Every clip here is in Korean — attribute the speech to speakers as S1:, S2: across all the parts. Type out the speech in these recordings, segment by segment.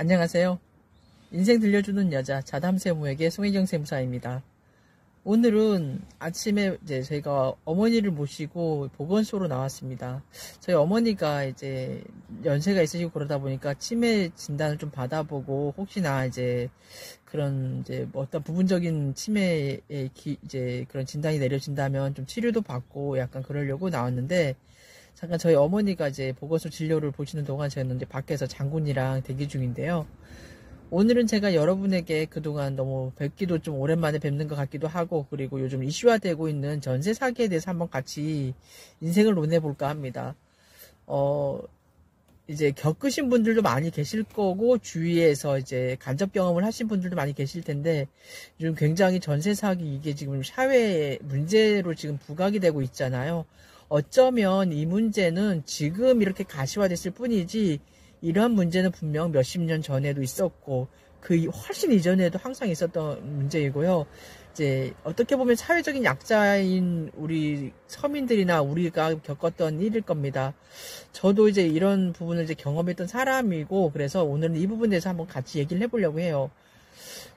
S1: 안녕하세요. 인생 들려주는 여자 자담세무에게 송혜경 세무사입니다. 오늘은 아침에 이제 저희가 어머니를 모시고 보건소로 나왔습니다. 저희 어머니가 이제 연세가 있으시고 그러다 보니까 치매 진단을 좀 받아보고 혹시나 이제 그런 이제 뭐 어떤 부분적인 치매에 이제 그런 진단이 내려진다면 좀 치료도 받고 약간 그러려고 나왔는데, 잠깐 저희 어머니가 이제 보건소 진료를 보시는 동안 저는 이제 밖에서 장군이랑 대기 중인데요. 오늘은 제가 여러분에게 그동안 너무 뵙기도 좀 오랜만에 뵙는 것 같기도 하고, 그리고 요즘 이슈화되고 있는 전세 사기에 대해서 한번 같이 인생을 논해볼까 합니다. 이제 겪으신 분들도 많이 계실 거고, 주위에서 이제 간접 경험을 하신 분들도 많이 계실 텐데, 요즘 굉장히 전세 사기 이게 지금 사회의 문제로 지금 부각이 되고 있잖아요. 어쩌면 이 문제는 지금 이렇게 가시화됐을 뿐이지, 이러한 문제는 분명 몇십 년 전에도 있었고, 그 훨씬 이전에도 항상 있었던 문제이고요. 이제 어떻게 보면 사회적인 약자인 우리 서민들이나 우리가 겪었던 일일 겁니다. 저도 이제 이런 부분을 이제 경험했던 사람이고, 그래서 오늘은 이 부분에 대해서 한번 같이 얘기를 해보려고 해요.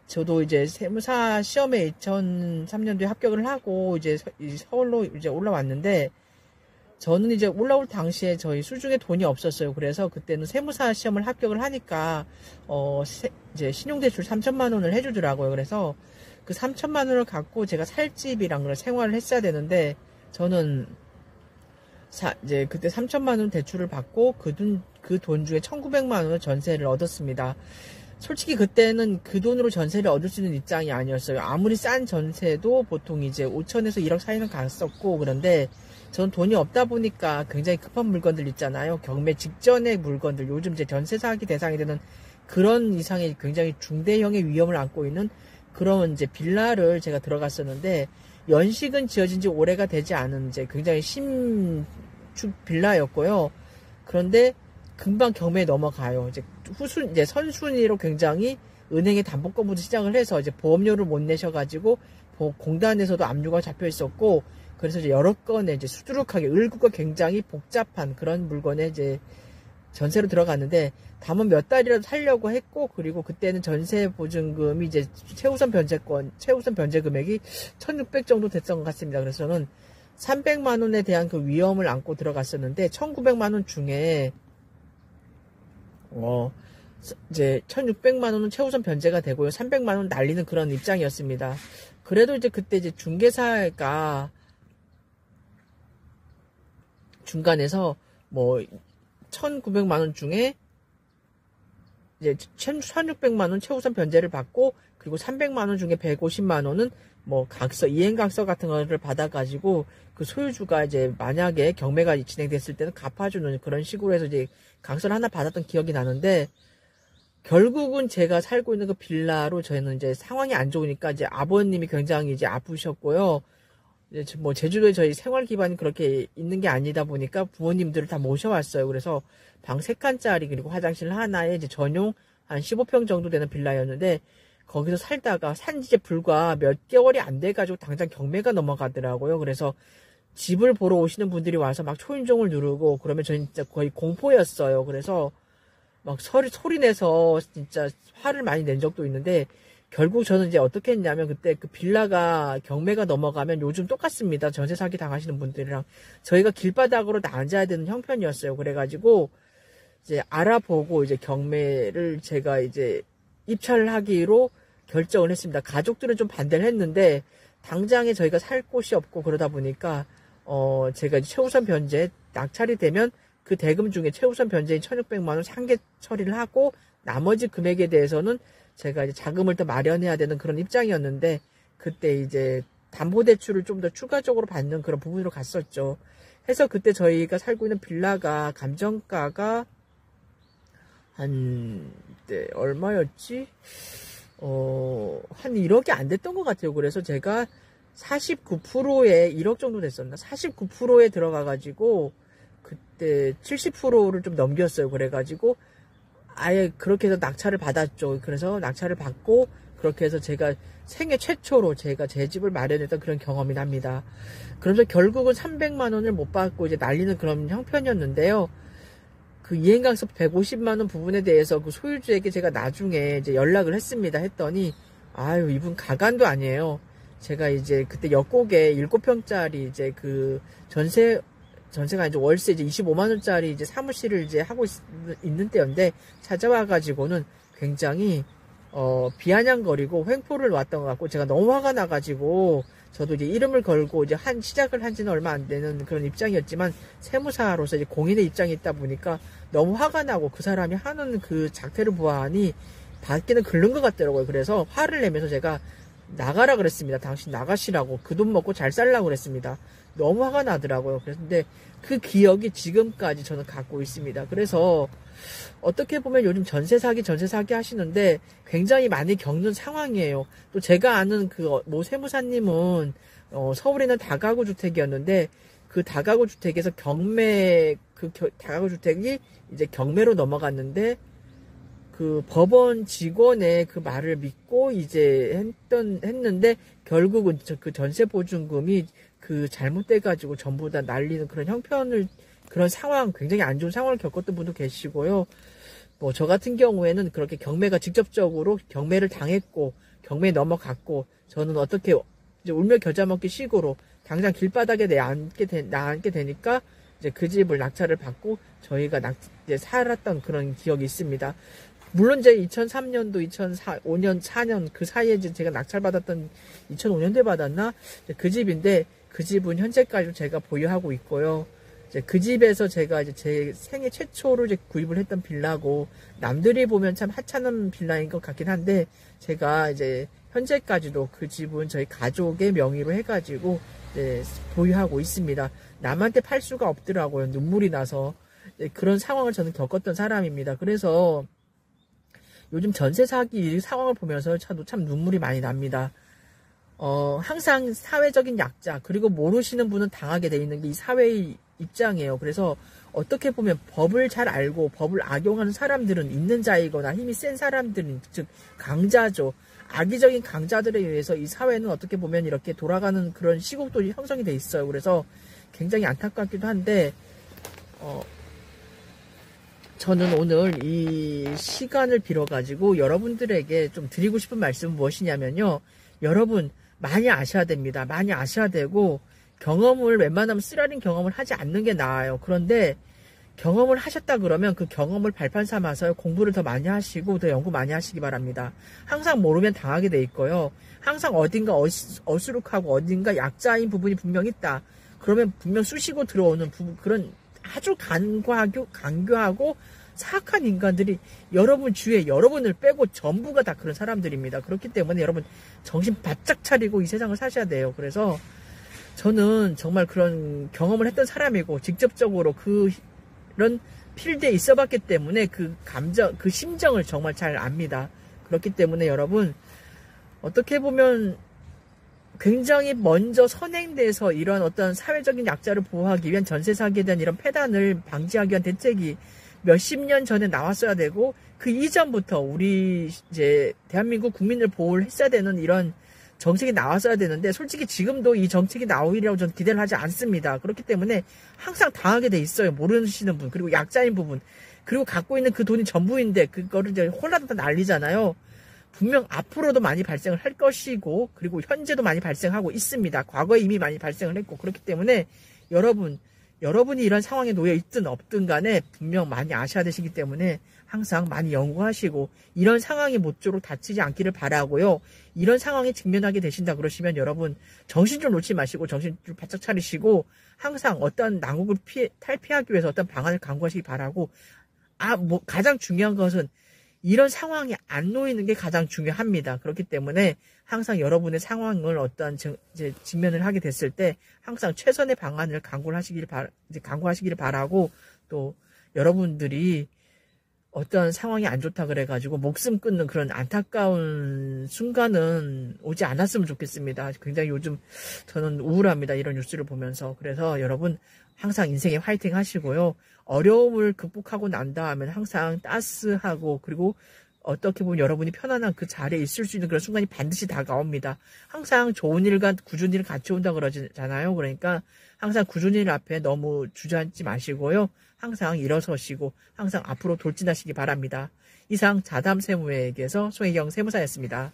S1: 저도 이제 세무사 시험에 2003년도에 합격을 하고 이제 서울로 이제 올라왔는데, 저는 이제 올라올 당시에 저희 수중에 돈이 없었어요. 그래서 그때는 세무사 시험을 합격을 하니까 이제 신용대출 3천만 원을 해주더라고요. 그래서 그 3천만 원을 갖고 제가 살 집이랑 그런 생활을 했어야 되는데, 저는 이제 그때 3천만 원 대출을 받고 그 돈 중에 1,900만 원을 전세를 얻었습니다. 솔직히 그때는 그 돈으로 전세를 얻을 수 있는 입장이 아니었어요. 아무리 싼 전세도 보통 이제 5천에서 1억 사이는 갔었고, 그런데 저는 돈이 없다 보니까 굉장히 급한 물건들 있잖아요. 경매 직전의 물건들, 요즘 이제 전세 사기 대상이 되는 그런 이상의 굉장히 중대형의 위험을 안고 있는 그런 이제 빌라를 제가 들어갔었는데, 연식은 지어진 지 오래가 되지 않은 이제 굉장히 신축 빌라였고요. 그런데 금방 경매에 넘어가요. 이제 선순위로 굉장히 은행의 담보건부터 시작을 해서 이제 보험료를 못 내셔가지고 공단에서도 압류가 잡혀 있었고, 그래서 이제 여러 건에 이제 수두룩하게 을구가 굉장히 복잡한 그런 물건에 이제 전세로 들어갔는데, 다만 몇 달이라도 살려고 했고, 그리고 그때는 전세 보증금이 이제 최우선 변제 금액이 1,600 정도 됐던 것 같습니다. 그래서 저는 300만 원에 대한 그 위험을 안고 들어갔었는데, 1,900만 원 중에 이제 1,600만 원은 최우선 변제가 되고요. 300만 원 날리는 그런 입장이었습니다. 그래도 이제 그때 이제 중개사가 중간에서 뭐 1,900만 원 중에 이제 1,600만 원 최우선 변제를 받고, 그리고 300만 원 중에 150만 원은 뭐 이행각서 같은 거를 받아가지고 그 소유주가 이제 만약에 경매가 진행됐을 때는 갚아주는 그런 식으로 해서 이제 각서를 하나 받았던 기억이 나는데, 결국은 제가 살고 있는 그 빌라로 저희는 이제 상황이 안 좋으니까 이제 아버님이 굉장히 이제 아프셨고요. 이제 뭐 제주도에 저희 생활 기반이 그렇게 있는 게 아니다 보니까 부모님들을 다 모셔왔어요. 그래서 방 3칸짜리 그리고 화장실 하나에 이제 전용 한 15평 정도 되는 빌라였는데, 거기서 살다가 산지 이제 불과 몇 개월이 안 돼가지고 당장 경매가 넘어가더라고요. 그래서 집을 보러 오시는 분들이 와서 막 초인종을 누르고 그러면 저는 진짜 거의 공포였어요. 그래서 막 소리 내서 진짜 화를 많이 낸 적도 있는데, 결국 저는 이제 어떻게 했냐면, 그때 그 빌라가 경매가 넘어가면 요즘 똑같습니다. 전세 사기 당하시는 분들이랑 저희가 길바닥으로 앉아야 되는 형편이었어요. 그래가지고 이제 알아보고 이제 경매를 제가 이제 입찰하기로 결정을 했습니다. 가족들은 좀 반대를 했는데, 당장에 저희가 살 곳이 없고 그러다 보니까 제가 이제 최우선 변제 낙찰이 되면 그 대금 중에 최우선 변제인 1,600만 원 상계 처리를 하고, 나머지 금액에 대해서는 제가 이제 자금을 더 마련해야 되는 그런 입장이었는데, 그때 이제 담보대출을 좀 더 추가적으로 받는 그런 부분으로 갔었죠. 해서 그때 저희가 살고 있는 빌라가 감정가가 네, 얼마였지? 한 1억이 안 됐던 것 같아요. 그래서 제가 49%에 1억 정도 됐었나? 49%에 들어가가지고 그때 70%를 좀 넘겼어요. 그래가지고 아예 그렇게 해서 낙찰을 받았죠. 그래서 낙찰을 받고 그렇게 해서 제가 생애 최초로 제가 제 집을 마련했던 그런 경험이 납니다. 그러면서 결국은 300만 원을 못 받고 이제 날리는 그런 형편이었는데요. 그 이행강습 150만원 부분에 대해서 그 소유주에게 제가 나중에 이제 연락을 했습니다. 했더니, 아유, 이분 가관도 아니에요. 제가 이제 그때 역곡에 7평짜리 이제 그 전세가 이제 월세 이제 25만원짜리 이제 사무실을 이제 하고 있는 때였는데 찾아와가지고는 굉장히, 비아냥거리고 횡포를 왔던 것 같고 제가 너무 화가 나가지고 저도 이제 이름을 걸고 이제 시작을 한 지는 얼마 안 되는 그런 입장이었지만 세무사로서 이제 공인의 입장이 있다 보니까 너무 화가 나고 그 사람이 하는 그 작태를 보아하니 밖에는 긁는 것 같더라고요. 그래서 화를 내면서 제가 나가라 그랬습니다. 당신 나가시라고. 그 돈 먹고 잘 살라고 그랬습니다. 너무 화가 나더라고요. 그런데 그 기억이 지금까지 저는 갖고 있습니다. 그래서 어떻게 보면 요즘 전세 사기 하시는데 굉장히 많이 겪는 상황이에요. 또 제가 아는 그 모 세무사님은 서울에 있는 다가구 주택이었는데 그 다가구 주택에서 다가구 주택이 이제 경매로 넘어갔는데 그 법원 직원의 그 말을 믿고 이제 했는데 결국은 그 전세 보증금이 그 잘못돼가지고 전부 다 날리는 그런 상황, 굉장히 안 좋은 상황을 겪었던 분도 계시고요. 뭐 저 같은 경우에는 그렇게 경매가 직접적으로 경매를 당했고 경매에 넘어갔고 저는 어떻게 이제 울며 겨자 먹기 식으로 당장 길바닥에 나앉게 되니까 이제 그 집을 낙찰을 받고 저희가 이제 살았던 그런 기억이 있습니다. 물론 이제 2003년도, 2005년, 4년 그 사이에 이제 제가 낙찰받았던 2005년도에 받았나? 그 집인데 그 집은 현재까지도 제가 보유하고 있고요. 이제 그 집에서 제가 이제 제 생애 최초로 이제 구입을 했던 빌라고 남들이 보면 참 하찮은 빌라인 것 같긴 한데 제가 이제 현재까지도 그 집은 저희 가족의 명의로 해가지고 이제 보유하고 있습니다. 남한테 팔 수가 없더라고요. 눈물이 나서 그런 상황을 저는 겪었던 사람입니다. 그래서 요즘 전세 사기 상황을 보면서 참 눈물이 많이 납니다. 항상 사회적인 약자, 그리고 모르시는 분은 당하게 돼 있는 게 이 사회의 입장이에요. 그래서 어떻게 보면 법을 잘 알고 법을 악용하는 사람들은 있는 자이거나 힘이 센 사람들은, 즉 강자죠. 악의적인 강자들에 의해서 이 사회는 어떻게 보면 이렇게 돌아가는 그런 시국도 형성이 돼 있어요. 그래서 굉장히 안타깝기도 한데, 저는 오늘 이 시간을 빌어가지고 여러분들에게 좀 드리고 싶은 말씀은 무엇이냐면요. 여러분 많이 아셔야 됩니다. 많이 아셔야 되고 경험을 웬만하면 쓰라린 경험을 하지 않는 게 나아요. 그런데 경험을 하셨다 그러면 그 경험을 발판 삼아서 공부를 더 많이 하시고 더 연구 많이 하시기 바랍니다. 항상 모르면 당하게 돼 있고요. 항상 어딘가 어수룩하고 어딘가 약자인 부분이 분명 있다. 그러면 분명 쑤시고 들어오는 그런 아주 간교하고 사악한 인간들이 여러분 주위에 여러분을 빼고 전부가 다 그런 사람들입니다. 그렇기 때문에 여러분 정신 바짝 차리고 이 세상을 사셔야 돼요. 그래서 저는 정말 그런 경험을 했던 사람이고 직접적으로 그런 필드에 있어 봤기 때문에 그 심정을 정말 잘 압니다. 그렇기 때문에 여러분 어떻게 보면 굉장히 먼저 선행돼서 이런 어떤 사회적인 약자를 보호하기 위한 전세 사기에 대한 이런 폐단을 방지하기 위한 대책이 몇십 년 전에 나왔어야 되고 그 이전부터 우리 이제 대한민국 국민을 보호를 했어야 되는 이런 정책이 나왔어야 되는데 솔직히 지금도 이 정책이 나오리라고 저는 기대를 하지 않습니다. 그렇기 때문에 항상 당하게 돼 있어요. 모르시는 분, 그리고 약자인 부분, 그리고 갖고 있는 그 돈이 전부인데 그거를 이제 홀라당 난리잖아요. 분명 앞으로도 많이 발생을 할 것이고 그리고 현재도 많이 발생하고 있습니다. 과거에 이미 많이 발생을 했고 그렇기 때문에 여러분이 이런 상황에 놓여 있든 없든 간에 분명 많이 아셔야 되시기 때문에 항상 많이 연구하시고 이런 상황이 모쪼록 닥치지 않기를 바라고요. 이런 상황에 직면하게 되신다 그러시면 여러분 정신 좀 놓지 마시고 정신 좀 바짝 차리시고 항상 어떤 난국을 탈피하기 위해서 어떤 방안을 강구하시기 바라고 가장 중요한 것은 이런 상황에 안 놓이는 게 가장 중요합니다. 그렇기 때문에 항상 여러분의 상황을 어떤 직면을 하게 됐을 때 항상 최선의 방안을 강구하시기를 바라고 또 여러분들이 어떤 상황이 안 좋다 그래가지고 목숨 끊는 그런 안타까운 순간은 오지 않았으면 좋겠습니다. 굉장히 요즘 저는 우울합니다. 이런 뉴스를 보면서. 그래서 여러분 항상 인생에 화이팅 하시고요. 어려움을 극복하고 난 다음에 항상 따스하고 그리고 어떻게 보면 여러분이 편안한 그 자리에 있을 수 있는 그런 순간이 반드시 다가옵니다. 항상 좋은 일과 굳은 일 같이 온다 그러잖아요. 그러니까 항상 굳은 일 앞에 너무 주저앉지 마시고요. 항상 일어서시고 항상 앞으로 돌진하시기 바랍니다. 이상 자담세무에게서 송혜경 세무사였습니다.